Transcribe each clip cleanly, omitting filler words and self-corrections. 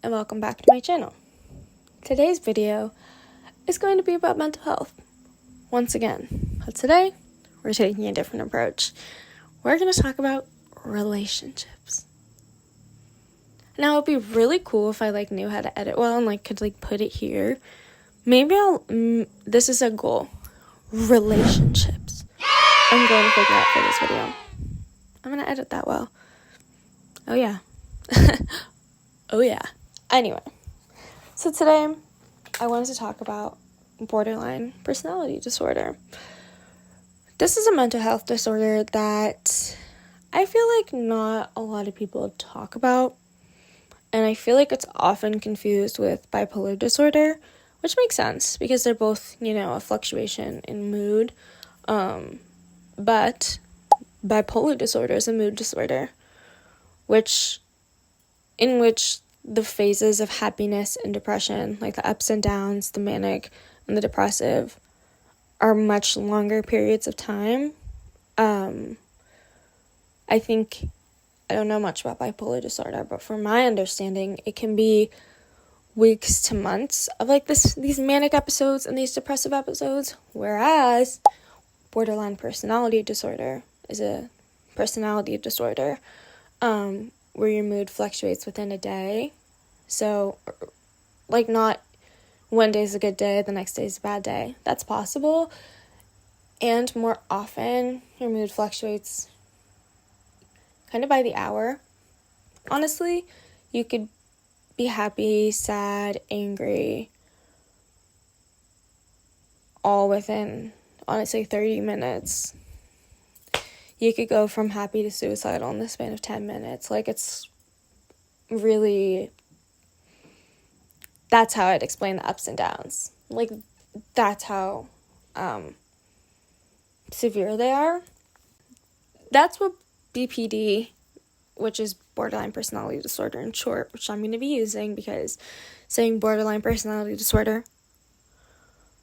and welcome back to my channel. Today's video is going to be about mental health, once again. But today, we're taking a different approach. We're going to talk about relationships. Now, it'd be really cool if I knew how to edit well and could put it here. Maybe this is a goal. Relationships. I'm going to figure out for this video. I'm going to edit that well. Oh yeah. Oh yeah. Anyway, so today I wanted to talk about borderline personality disorder. This is a mental health disorder that I feel like not a lot of people talk about, and I feel like it's often confused with bipolar disorder, which makes sense because they're both, a fluctuation in mood, but bipolar disorder is a mood disorder, in which the phases of happiness and depression, like the ups and downs, the manic and the depressive, are much longer periods of time. I don't know much about bipolar disorder, but from my understanding, it can be weeks to months of these manic episodes and these depressive episodes, whereas borderline personality disorder is a personality disorder, where your mood fluctuates within a day. So, not one day is a good day, the next day is a bad day. That's possible. And more often, your mood fluctuates kind of by the hour. Honestly, you could be happy, sad, angry, all within, honestly, 30 minutes. You could go from happy to suicidal in the span of 10 minutes. It's really, that's how I'd explain the ups and downs. That's how severe they are. That's what BPD, which is borderline personality disorder in short, which I'm going to be using because saying borderline personality disorder,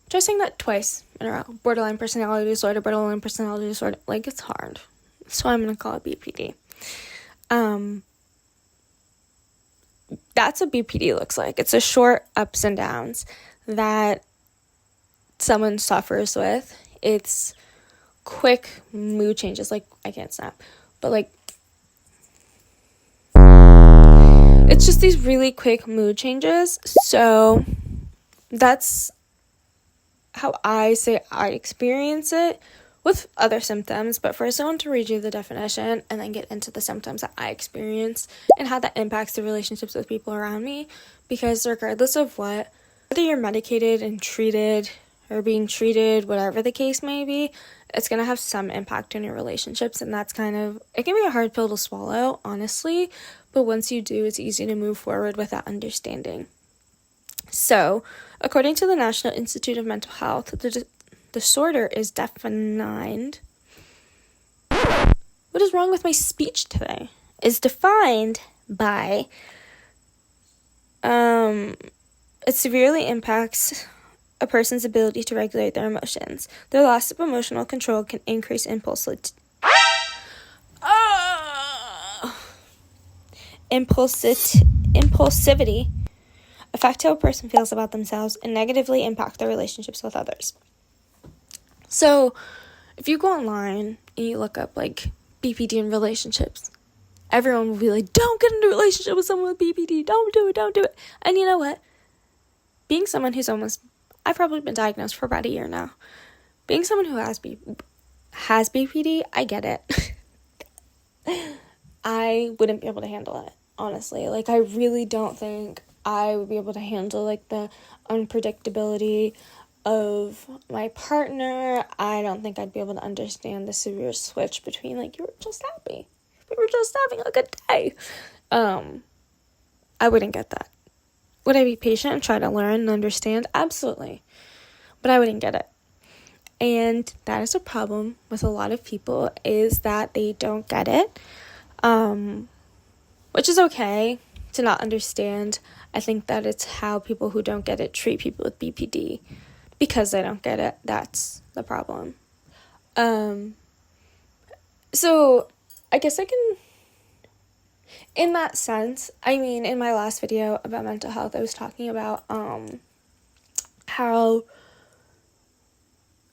try saying that twice in a row. Borderline personality disorder, it's hard. So I'm going to call it BPD. That's what BPD looks like. It's a short ups and downs that someone suffers with. It's quick mood changes. I can't snap, but it's just these really quick mood changes. So that's how I say I experience it with other symptoms. But first I want to read you the definition and then get into the symptoms that I experience and how that impacts the relationships with people around me. Because regardless of whether you're medicated and treated or being treated, whatever the case may be, it's going to have some impact on your relationships. And that's it can be a hard pill to swallow, honestly. But once you do, it's easy to move forward with that understanding. So, according to the National Institute of Mental Health, the disorder is defined. What is wrong with my speech today? Is defined by it severely impacts a person's ability to regulate their emotions. Their loss of emotional control can increase impulsivity, affect how a person feels about themselves, and negatively impact their relationships with others. So, if you go online and you look up BPD and relationships, everyone will be like, don't get into a relationship with someone with BPD, don't do it. And you know what? Being someone who's I've probably been diagnosed for about a year now. Being someone who has BPD, I get it. I wouldn't be able to handle it, honestly. I really don't think I would be able to handle the unpredictability of my partner. I don't think I'd be able to understand the severe switch between you were just happy, we were just having a good day. I wouldn't get that. Would I be patient and try to learn and understand? Absolutely. But I wouldn't get it. And that is a problem with a lot of people, is that they don't get it. Which is okay to not understand. I think that it's how people who don't get it treat people with BPD. Because they don't get it, that's the problem. So I guess I can in that sense, I mean, in my last video about mental health, I was talking about how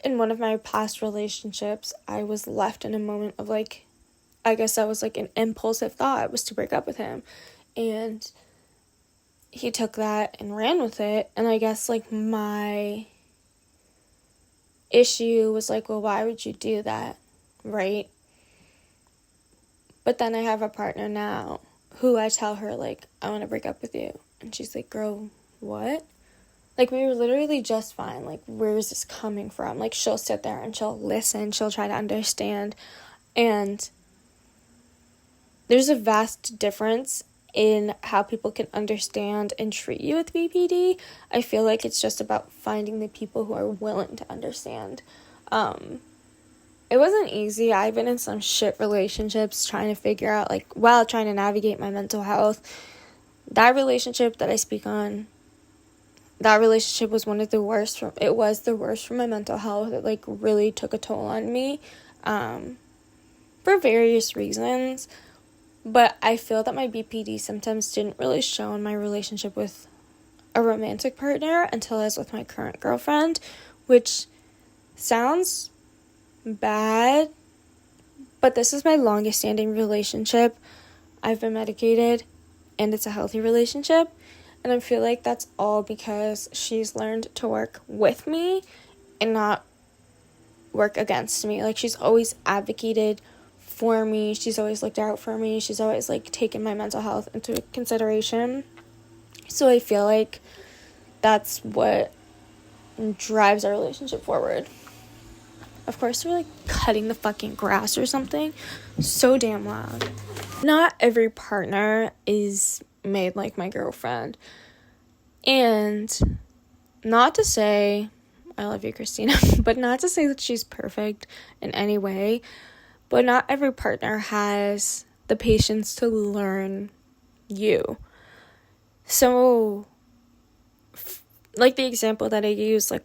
in one of my past relationships, I was left in a moment of, like, I guess that was, like, an impulsive thought, was to break up with him. And he took that and ran with it. And I guess, like, my issue was, like, well, why would you do that, right? But then I have a partner now who I tell her, like, I want to break up with you. And she's like, girl, what? Like, we were literally just fine. Like, where is this coming from? Like, she'll sit there and she'll listen. She'll try to understand. And there's a vast difference in how people can understand and treat you with BPD. I feel like it's just about finding the people who are willing to understand. It wasn't easy. I've been in some shit relationships trying to figure out, like, while trying to navigate my mental health. That relationship that I speak on, that relationship was one of the worst. It was the worst for my mental health. It, like, really took a toll on me for various reasons. But I feel that my BPD symptoms didn't really show in my relationship with a romantic partner until I was with my current girlfriend, which sounds bad, but this is my longest standing relationship. I've been medicated, and it's a healthy relationship. And I feel like that's all because she's learned to work with me and not work against me. Like, she's always advocated for me. She's always looked out for me. She's always, like, taken my mental health into consideration. So I feel like that's what drives our relationship forward. Of course, they're, like, cutting the fucking grass or something. So damn loud. Not every partner is made like my girlfriend. And not to say, I love you, Christina, but not to say that she's perfect in any way. But not every partner has the patience to learn you. So, like the example that I use, like,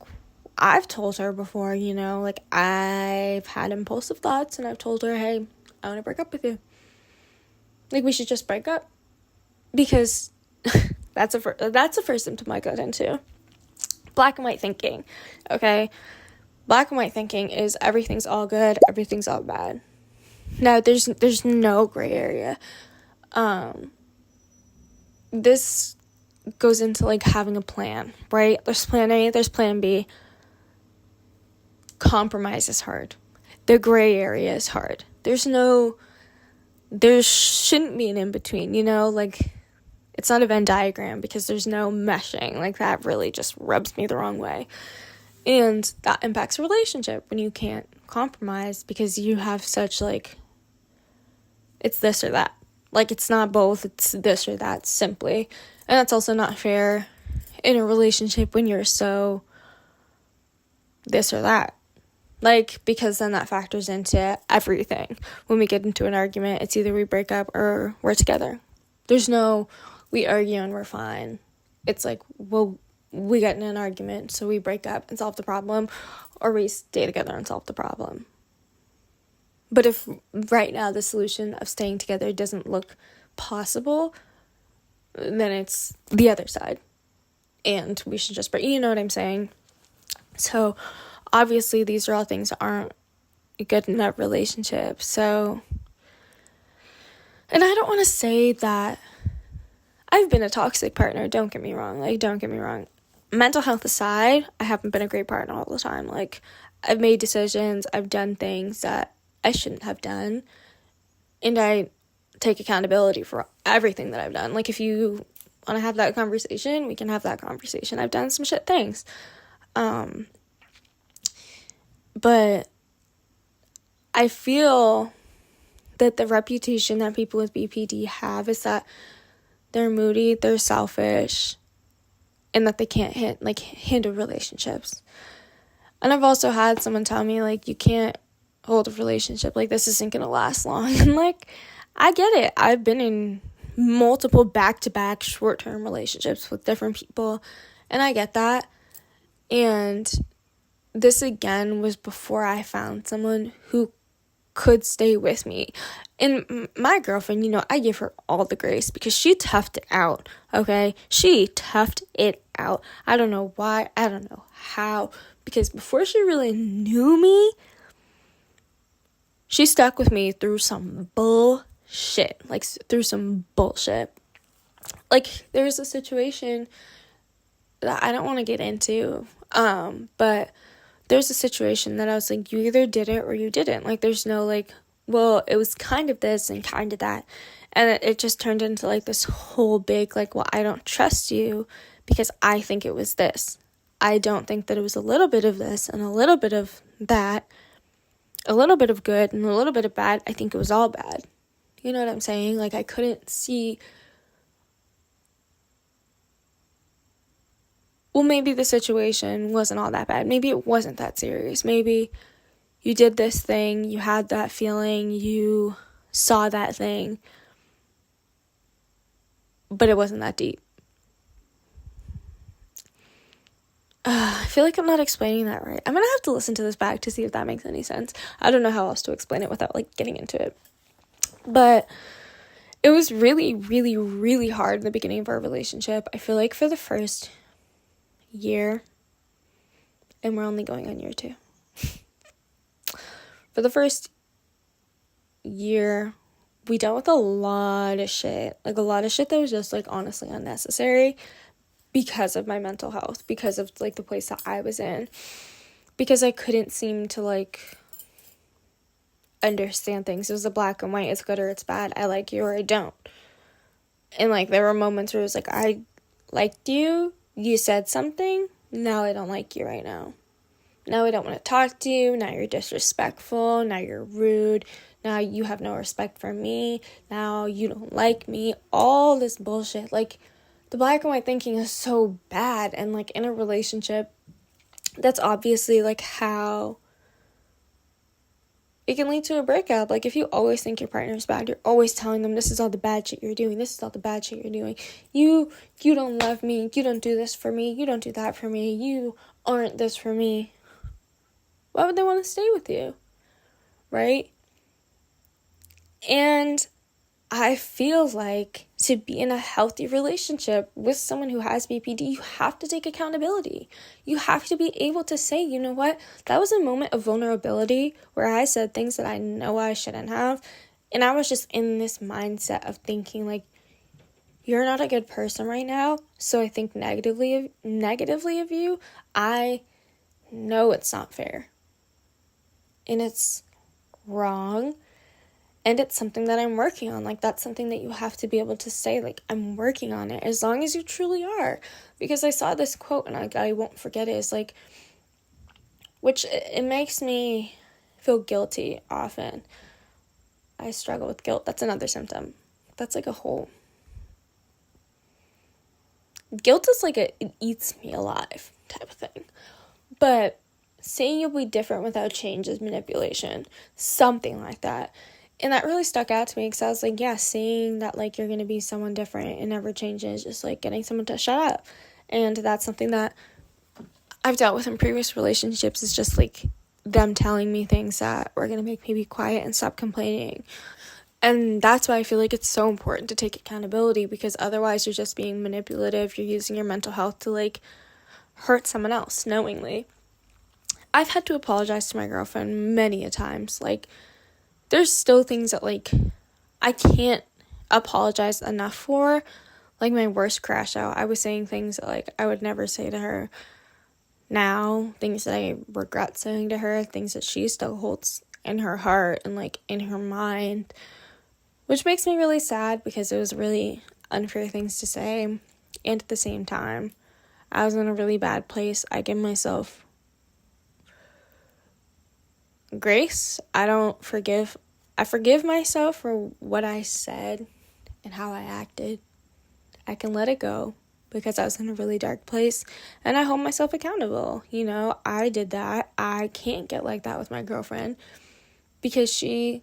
I've told her before, you know, like, I've had impulsive thoughts, and I've told her, hey, I want to break up with you. Like, we should just break up. Because that's the first symptom I got into. Black and white thinking, okay? Black and white thinking is everything's all good, everything's all bad. Now, there's no gray area. This goes into, like, having a plan, right? There's plan A, there's plan B. Compromise is hard. The gray area is hard. There shouldn't be an in-between, you know? Like, it's not a Venn diagram because there's no meshing. Like, that really just rubs me the wrong way. And that impacts a relationship when you can't compromise because you have such, like, it's this or that. Like, it's not both, it's this or that, simply. And that's also not fair in a relationship when you're so this or that. Like, because then that factors into everything. When we get into an argument, it's either we break up or we're together. There's no, we argue and we're fine. It's like, well, we get in an argument, so we break up and solve the problem, or we stay together and solve the problem. But if right now the solution of staying together doesn't look possible, then it's the other side. And we should just break, you know what I'm saying? So, obviously, these are all things that aren't good in that relationship. So, and I don't want to say that I've been a toxic partner, don't get me wrong. Mental health aside, I haven't been a great partner all the time. Like, I've made decisions, I've done things that I shouldn't have done, and I take accountability for everything that I've done. Like, if you want to have that conversation, we can have that conversation. I've done some shit things. But I feel that the reputation that people with BPD have is that they're moody, they're selfish, and that they can't handle relationships. And I've also had someone tell me, like, you can't hold a relationship, like, this isn't gonna last long. And, like, I get it. I've been in multiple back-to-back short-term relationships with different people, and I get that. And this, again, was before I found someone who could stay with me. And my girlfriend, I give her all the grace because she toughed it out, okay? She toughed it out. I don't know why. I don't know how. Because before she really knew me, she stuck with me through some bullshit. Like, through some bullshit. Like, there's a situation that I don't want to get into, but there's a situation that I was like, you either did it or you didn't. Like, there's no, like, well, it was kind of this and kind of that. And it just turned into, like, this whole big, like, well, I don't trust you because I think it was this. I don't think that it was a little bit of this and a little bit of that, a little bit of good and a little bit of bad. I think it was all bad. You know what I'm saying? Like, I couldn't see, well, maybe the situation wasn't all that bad. Maybe it wasn't that serious. Maybe you did this thing, you had that feeling, you saw that thing, but it wasn't that deep. I feel like I'm not explaining that right. I'm going to have to listen to this back to see if that makes any sense. I don't know how else to explain it without, like, getting into it. But it was really, really, really hard in the beginning of our relationship. I feel like for the first year, and we're only going on year 2. For the first year, we dealt with a lot of shit. Like, a lot of shit that was just, like, honestly unnecessary because of my mental health, because of, like, the place that I was in, because I couldn't seem to, like, understand things. It was a black and white, it's good or it's bad, I like you or I don't. And, like, there were moments where it was like, I liked you, you said something, now I don't like you right now. Now I don't want to talk to you, now you're disrespectful, now you're rude, now you have no respect for me, now you don't like me, all this bullshit. Like, the black and white thinking is so bad, and, like, in a relationship, that's obviously, like, how it can lead to a breakup. Like, if you always think your partner's bad, you're always telling them, this is all the bad shit you're doing, this is all the bad shit you're doing, you don't love me, you don't do this for me, you don't do that for me, you aren't this for me, why would they want to stay with you, right? And I feel like to be in a healthy relationship with someone who has BPD, you have to take accountability. You have to be able to say, you know what, that was a moment of vulnerability where I said things that I know I shouldn't have. And I was just in this mindset of thinking, like, you're not a good person right now, so I think negatively of you. I know it's not fair. And it's wrong. And it's something that I'm working on. Like, that's something that you have to be able to say, like, I'm working on it, as long as you truly are. Because I saw this quote, and I won't forget it. It's like, which it makes me feel guilty often. I struggle with guilt. That's another symptom. That's like a whole... Guilt is like it eats me alive type of thing. But saying you'll be different without change is manipulation. Something like that. And that really stuck out to me because I was like, yeah, saying that, like, you're going to be someone different and never changing is just like getting someone to shut up. And that's something that I've dealt with in previous relationships, is just like them telling me things that were going to make me be quiet and stop complaining. And that's why I feel like it's so important to take accountability, because otherwise you're just being manipulative. You're using your mental health to, like, hurt someone else knowingly. I've had to apologize to my girlfriend many a times. Like, there's still things that, like, I can't apologize enough for. Like, my worst crash out, I was saying things that, like, I would never say to her now, things that I regret saying to her, things that she still holds in her heart and, like, in her mind, which makes me really sad because it was really unfair things to say. And at the same time, I was in a really bad place. I give myself grace. I forgive myself for what I said and how I acted. I can let it go because I was in a really dark place, and I hold myself accountable. You know, I did that. I can't get like that with my girlfriend because she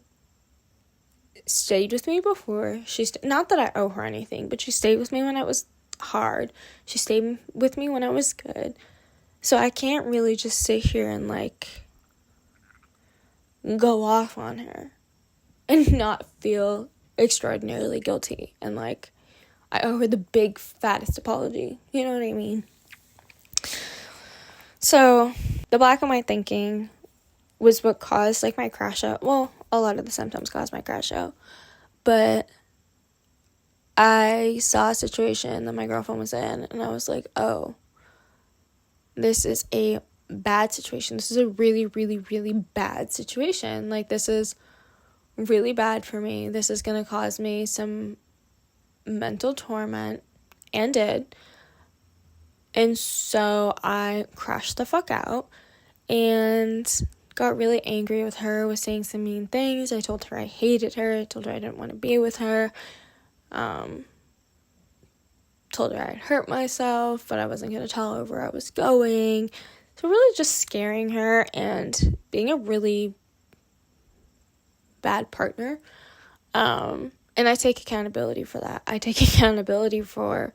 stayed with me before. Not that I owe her anything, but she stayed with me when it was hard. She stayed with me when I was good. So I can't really just sit here and, like, go off on her and not feel extraordinarily guilty and like I owe her the big fattest apology. You know what I mean? So the black and white thinking was what caused like my crash out. Well, a lot of the symptoms caused my crash out, but I saw a situation that my girlfriend was in and I was like, oh, this is a bad situation. This is a really, really, really bad situation. Like, this is really bad for me. This is going to cause me some mental torment, and did. And so I crashed the fuck out and got really angry with her, was saying some mean things. I told her I hated her. I told her I didn't want to be with her. Told her I'd hurt myself, but I wasn't going to tell her where I was going. So really just scaring her and being a really bad partner. And I take accountability for that. I take accountability for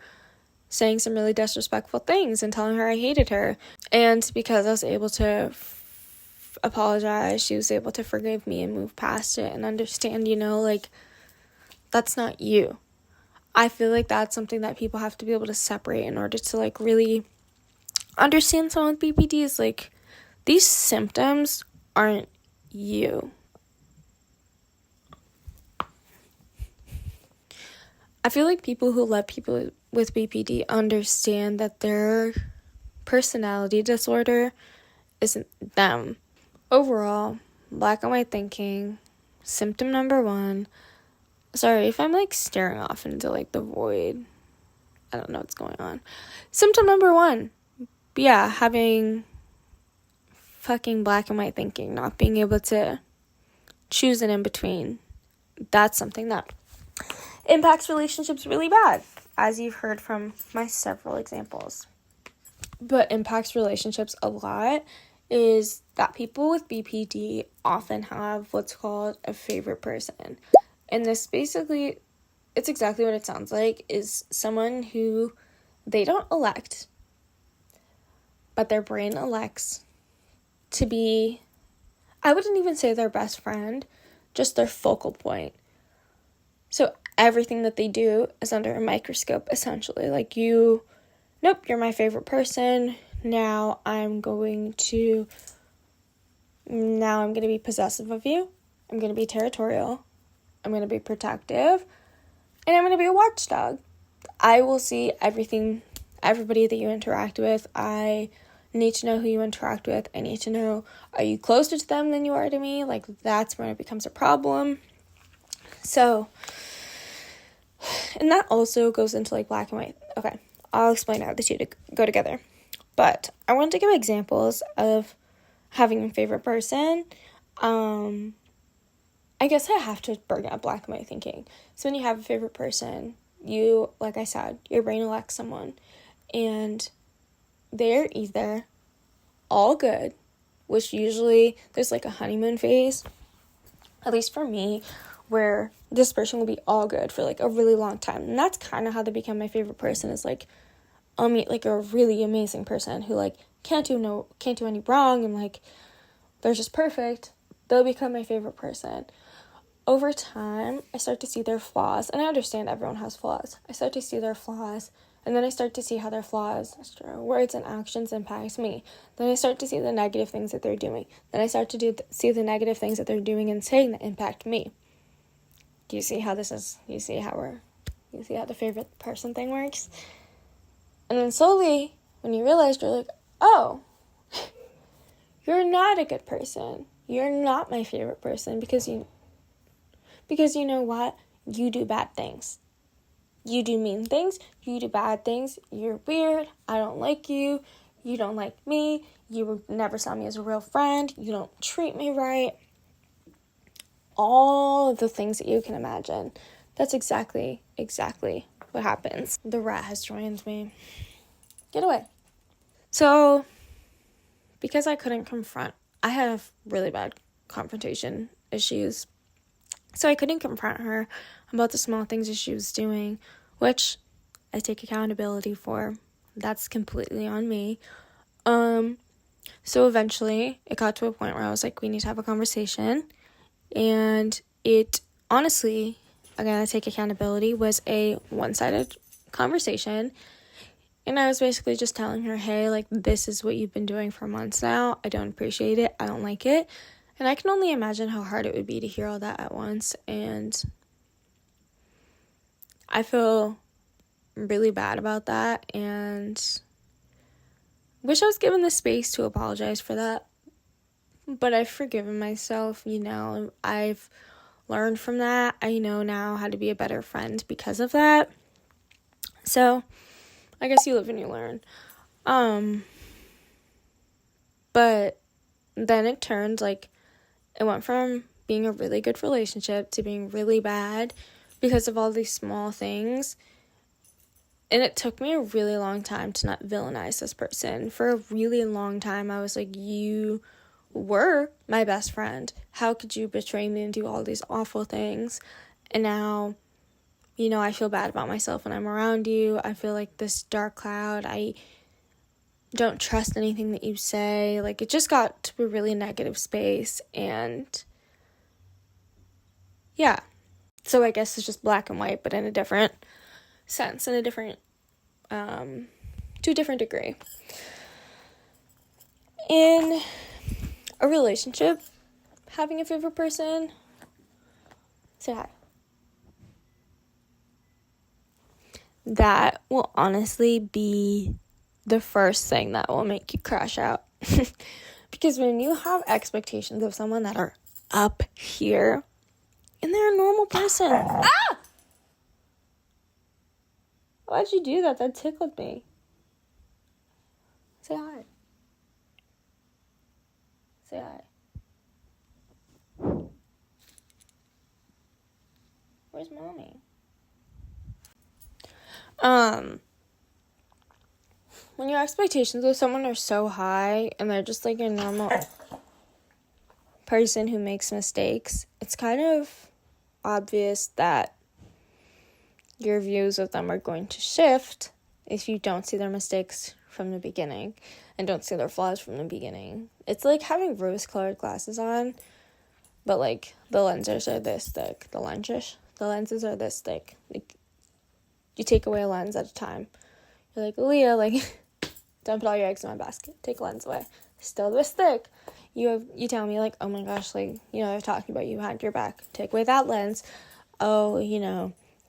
saying some really disrespectful things and telling her I hated her. And because I was able to apologize, she was able to forgive me and move past it and understand, like, that's not you. I feel like that's something that people have to be able to separate in order to, like, really understand someone with BPD is, like, these symptoms aren't you. I feel like people who let people with BPD understand that their personality disorder isn't them. Overall, black and white thinking, symptom number 1. Sorry if I'm, like, staring off into, like, the void. I don't know what's going on. Symptom number 1. Yeah, having fucking black and white thinking, not being able to choose an in-between. That's something that impacts relationships really bad, as you've heard from my several examples. But impacts relationships a lot is that people with BPD often have what's called a favorite person. And this basically, it's exactly what it sounds like, is someone who they don't elect, but their brain elects to be, I wouldn't even say their best friend, just their focal point. So everything that they do is under a microscope, essentially. Like, you're my favorite person. Now I'm going to be possessive of you. I'm going to be territorial. I'm going to be protective. And I'm going to be a watchdog. I will see everybody that you interact with. I need to know who you interact with. I need to know, are you closer to them than you are to me? Like, that's when it becomes a problem. So, and that also goes into, like, black and white. Okay, I'll explain how the two go together. But I want to give examples of having a favorite person. I guess I have to bring up black and white thinking. So when you have a favorite person, you, like I said, your brain elects someone. And they're either all good, which usually there's, like, a honeymoon phase, at least for me, where this person will be all good for, like, a really long time. And that's kind of how they become my favorite person, is, like, I'll meet, like, a really amazing person who, like, can't do any wrong, and, like, they're just perfect. They'll become my favorite person. Over time, I start to see their flaws, and I understand everyone has flaws. I start to see their flaws, and then I start to see how their flaws, words and actions impact me. Then I start to see the negative things that they're doing. Then I start to see the negative things that they're doing and saying that impact me. Do you see how this is? You see how the favorite person thing works? And then slowly, when you realize, you're like, oh, you're not a good person. You're not my favorite person because you know what? You do bad things. You do mean things. You do bad things. You're weird. I don't like you. You don't like me. You never saw me as a real friend. You don't treat me right. All of the things that you can imagine. That's exactly what happens. The rat has joined me. Get away. So, because I couldn't confront, I have really bad confrontation issues. So I couldn't confront her about the small things that she was doing, which I take accountability for. That's completely on me. So eventually it got to a point where I was like, we need to have a conversation. And it honestly, again, I take accountability, was a one-sided conversation. And I was basically just telling her, hey, like, this is what you've been doing for months now. I don't appreciate it. I don't like it. And I can only imagine how hard it would be to hear all that at once. And I feel really bad about that. And wish I was given the space to apologize for that. But I've forgiven myself, I've learned from that. I know now how to be a better friend because of that. So I guess you live and you learn. But then it turned, like, it went from being a really good relationship to being really bad because of all these small things. And it took me a really long time to not villainize this person. For a really long time, I was like, you were my best friend. How could you betray me and do all these awful things? And now, I feel bad about myself when I'm around you. I feel like this dark cloud. I don't trust anything that you say. Like, it just got to a really negative space. And yeah. So I guess it's just black and white, but in a different sense, to a different degree. In a relationship, having a favorite person, say hi. That will honestly be the first thing that will make you crash out. Because when you have expectations of someone that are up here, and they're a normal person. Ah! Why'd you do that? That tickled me. Say hi. Say hi. Where's mommy? When your expectations of someone are so high and they're just like a normal person who makes mistakes, it's kind of obvious that your views of them are going to shift if you don't see their mistakes from the beginning and don't see their flaws from the beginning. It's like having rose-colored glasses on, but like the lenses are this thick. The lenses are this thick. Like, you take away a lens at a time. You're like, Aaliyah, like, don't put all your eggs in my basket. Take a lens away. Still this thick. You tell me, like, oh my gosh, like, I've talked about you behind your back. Take away that lens. Oh,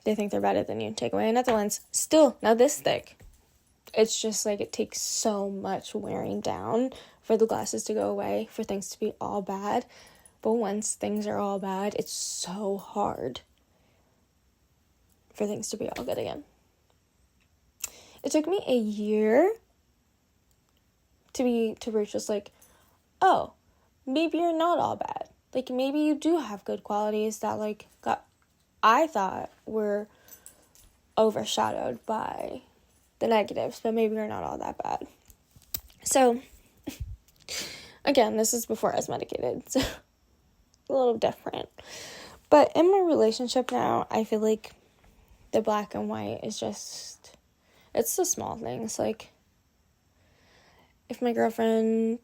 they think they're better than you. Take away another lens. Still, now this thick. It's just like it takes so much wearing down for the glasses to go away, for things to be all bad. But once things are all bad, it's so hard for things to be all good again. It took me a year to reach just like, oh, maybe you're not all bad. Like, maybe you do have good qualities that, like, I thought were overshadowed by the negatives, but maybe you're not all that bad. So, again, this is before I was medicated, so a little different. But in my relationship now, I feel like the black and white is just, it's the small things. Like, if my girlfriend,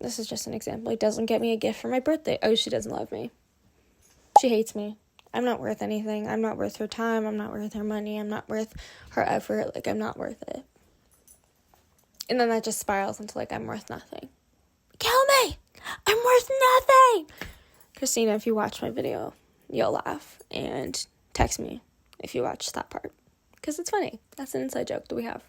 this is just an example, like, doesn't get me a gift for my birthday, oh, she doesn't love me. She hates me. I'm not worth anything. I'm not worth her time. I'm not worth her money. I'm not worth her effort. Like, I'm not worth it. And then that just spirals into, like, I'm worth nothing. Kill me! I'm worth nothing! Christina, if you watch my video, you'll laugh. And text me if you watch that part. Because it's funny. That's an inside joke that we have.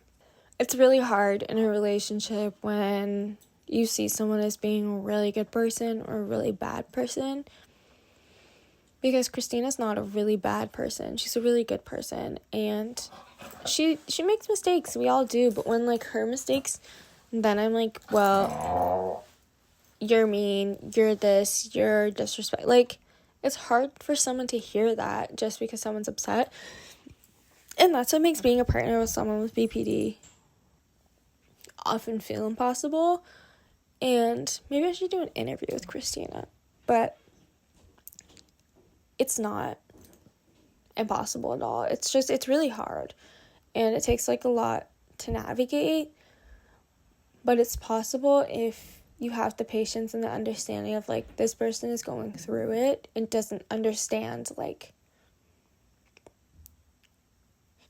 It's really hard in a relationship when you see someone as being a really good person or a really bad person. Because Christina's not a really bad person. She's a really good person. And she makes mistakes. We all do. But when, like, her mistakes, then I'm like, well, you're mean. You're this. You're disrespect. Like, it's hard for someone to hear that just because someone's upset. And that's what makes being a partner with someone with BPD often feel impossible. And maybe I should do an interview with Christina. But it's not impossible at all. It's really hard. And it takes, like, a lot to navigate. But it's possible if you have the patience and the understanding of, like, this person is going through it and doesn't understand, like,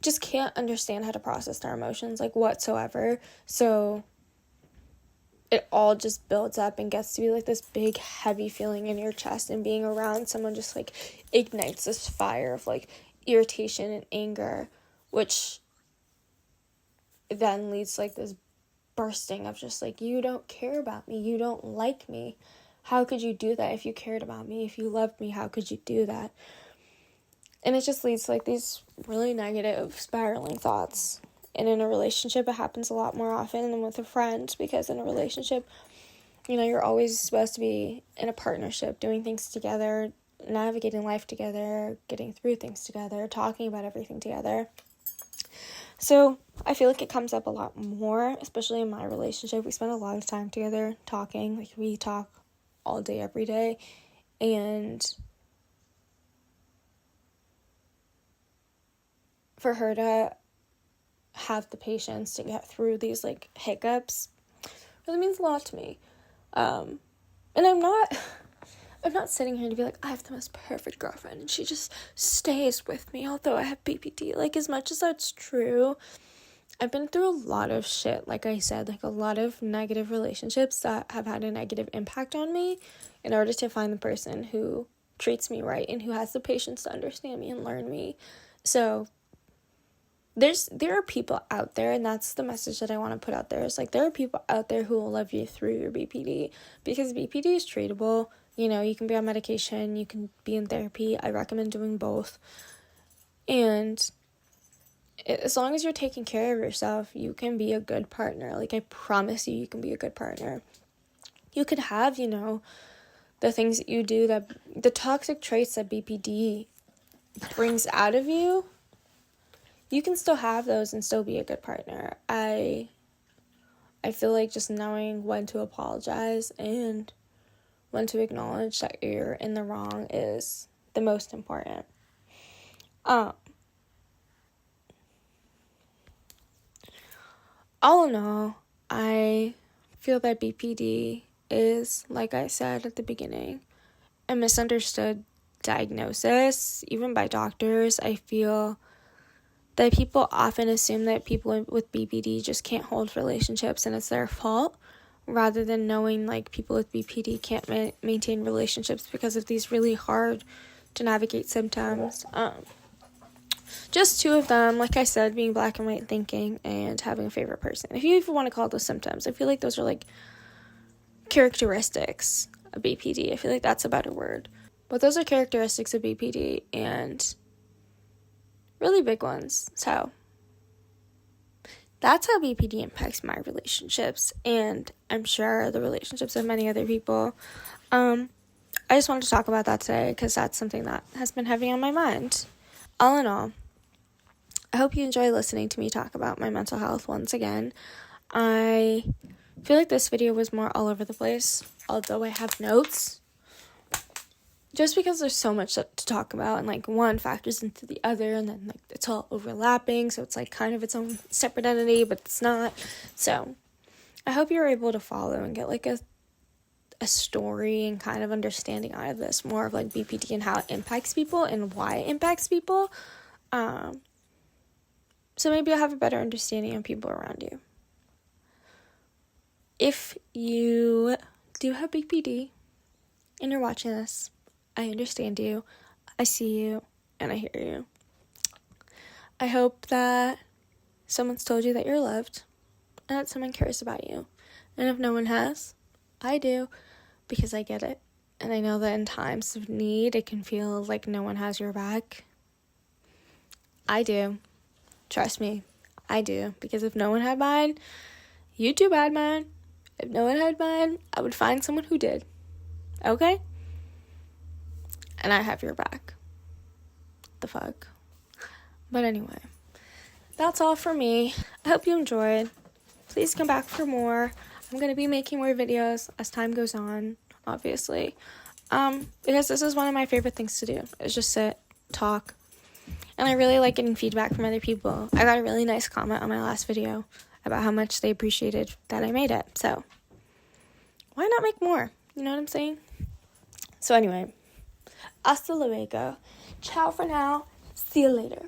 just can't understand how to process their emotions, like, whatsoever. So it all just builds up and gets to be, like, this big, heavy feeling in your chest, and being around someone just, like, ignites this fire of, like, irritation and anger, which then leads to, like, this bursting of just, like, you don't care about me, you don't like me. How could you do that? If you cared about me, if you loved me, how could you do that? And it just leads to, like, these really negative spiraling thoughts. And in a relationship, it happens a lot more often than with a friend, because in a relationship, you know, you're always supposed to be in a partnership, doing things together, navigating life together, getting through things together, talking about everything together. So I feel like it comes up a lot more, especially in my relationship. We spend a lot of time together talking. Like, we talk all day, every day. And for her to have the patience to get through these, like, hiccups really means a lot to me. And I'm not sitting here to be like, I have the most perfect girlfriend and she just stays with me although I have BPD. Like, as much as that's true, I've been through a lot of shit, like I said, like, a lot of negative relationships that have had a negative impact on me, in order to find the person who treats me right and who has the patience to understand me and learn me. So there are people out there, and that's the message that I want to put out there. It's like, there are people out there who will love you through your BPD, because BPD is treatable. You know, you can be on medication, you can be in therapy. I recommend doing both. And as long as you're taking care of yourself, you can be a good partner. Like, I promise you, you can be a good partner. You could have, you know, the things that you do, that the toxic traits that BPD brings out of you, you can still have those and still be a good partner. I feel like just knowing when to apologize and when to acknowledge that you're in the wrong is the most important. All in all, I feel that BPD is, like I said at the beginning, a misunderstood diagnosis, even by doctors. I feel that people often assume that people with BPD just can't hold relationships and it's their fault, rather than knowing, like, people with BPD can't maintain relationships because of these really hard to navigate symptoms. Just two of them, like I said, being black and white thinking and having a favorite person. If you even want to call those symptoms, I feel like those are, like, characteristics of BPD. I feel like that's a better word. But those are characteristics of BPD, and really big ones. So that's how BPD impacts my relationships, and I'm sure the relationships of many other people. I just wanted to talk about that today because that's something that has been heavy on my mind. All in all, I hope you enjoy listening to me talk about my mental health once again. I feel like this video was more all over the place, although I have notes, just because there's so much to talk about, and, like, one factors into the other, and then, like, it's all overlapping, so it's, like, kind of its own separate entity, but it's not. So I hope you're able to follow and get, like, a story and kind of understanding out of this, more of, like, BPD and how it impacts people and why it impacts people. So maybe you'll have a better understanding of people around you. If you do have BPD and you're watching this, I understand you, I see you, and I hear you. I hope that someone's told you that you're loved and that someone cares about you. And if no one has, I do, because I get it. And I know that in times of need, it can feel like no one has your back. I do. Trust me, I do. Because if no one had mine, you too had mine. If no one had mine, I would find someone who did. Okay? And I have your back. The fuck? But anyway, that's all for me. I hope you enjoyed. Please come back for more. I'm going to be making more videos as time goes on, obviously. Because this is one of my favorite things to do, is just sit, talk. And I really like getting feedback from other people. I got a really nice comment on my last video. about how much they appreciated that I made it. So why not make more? You know what I'm saying? So anyway, hasta luego. Ciao for now. See you later.